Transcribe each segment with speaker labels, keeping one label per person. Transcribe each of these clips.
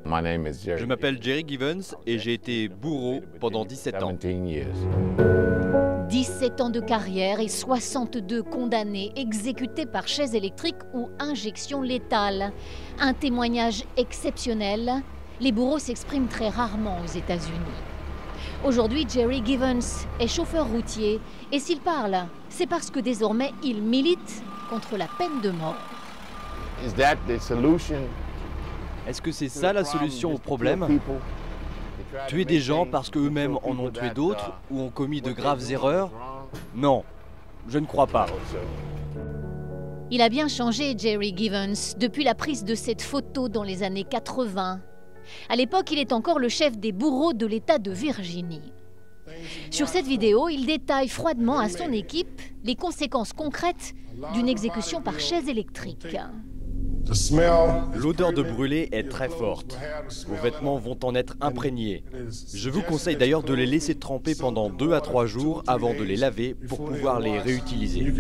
Speaker 1: Je m'appelle Jerry Givens et j'ai été bourreau pendant 17 ans.
Speaker 2: 17 ans de carrière et 62 condamnés exécutés par chaise électrique ou injection létale. Un témoignage exceptionnel. Les bourreaux s'expriment très rarement aux États-Unis. Aujourd'hui, Jerry Givens est chauffeur routier et s'il parle, c'est parce que désormais il milite contre la peine de mort.
Speaker 1: Est-ce que c'est ça la solution au problème? Tuer des gens parce qu'eux-mêmes en ont tué d'autres ou ont commis de graves erreurs? Non, je ne crois pas.
Speaker 2: Il a bien changé, Jerry Givens, depuis la prise de cette photo dans les années 80. À l'époque, il est encore le chef des bourreaux de l'État de Virginie. Sur cette vidéo, il détaille froidement à son équipe les conséquences concrètes d'une exécution par chaise électrique.
Speaker 1: L'odeur de brûlé est très forte. Vos vêtements vont en être imprégnés. Je vous conseille d'ailleurs de les laisser tremper pendant 2 à 3 jours avant de les laver pour pouvoir les réutiliser.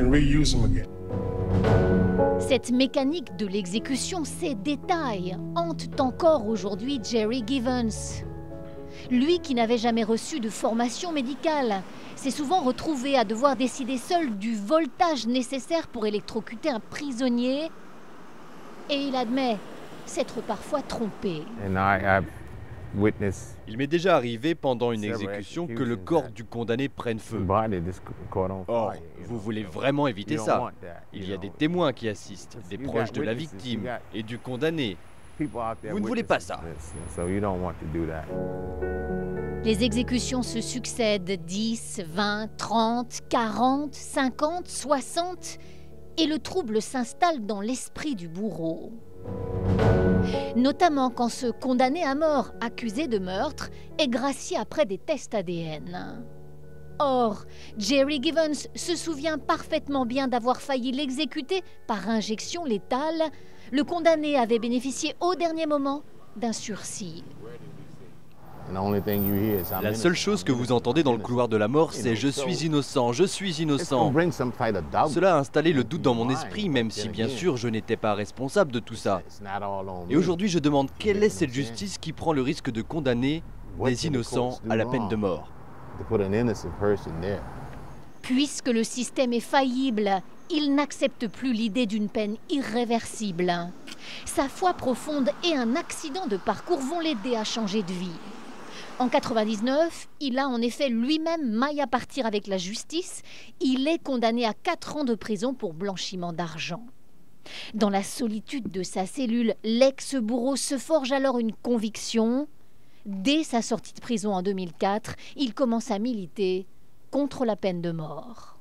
Speaker 2: Cette mécanique de l'exécution, ces détails, hantent encore aujourd'hui Jerry Givens. Lui qui n'avait jamais reçu de formation médicale, s'est souvent retrouvé à devoir décider seul du voltage nécessaire pour électrocuter un prisonnier. Et il admet s'être parfois trompé.
Speaker 1: Il m'est déjà arrivé pendant une exécution que le corps du condamné prenne feu. Or, vous voulez vraiment éviter ça. Il y a des témoins qui assistent, des proches de la victime et du condamné. Vous ne voulez pas ça.
Speaker 2: Les exécutions se succèdent 10, 20, 30, 40, 50, 60... et le trouble s'installe dans l'esprit du bourreau. Notamment quand ce condamné à mort, accusé de meurtre, est gracié après des tests ADN. Or, Jerry Givens se souvient parfaitement bien d'avoir failli l'exécuter par injection létale. Le condamné avait bénéficié au dernier moment d'un sursis.
Speaker 1: La seule chose que vous entendez dans le couloir de la mort, c'est « je suis innocent, je suis innocent ». Cela a installé le doute dans mon esprit, même si bien sûr je n'étais pas responsable de tout ça. Et aujourd'hui je demande quelle est cette justice qui prend le risque de condamner des innocents à la peine de mort.
Speaker 2: Puisque le système est faillible, il n'accepte plus l'idée d'une peine irréversible. Sa foi profonde et un accident de parcours vont l'aider à changer de vie. En 99, il a en effet lui-même maille à partir avec la justice. Il est condamné à 4 ans de prison pour blanchiment d'argent. Dans la solitude de sa cellule, l'ex-bourreau se forge alors une conviction. Dès sa sortie de prison en 2004, il commence à militer contre la peine de mort.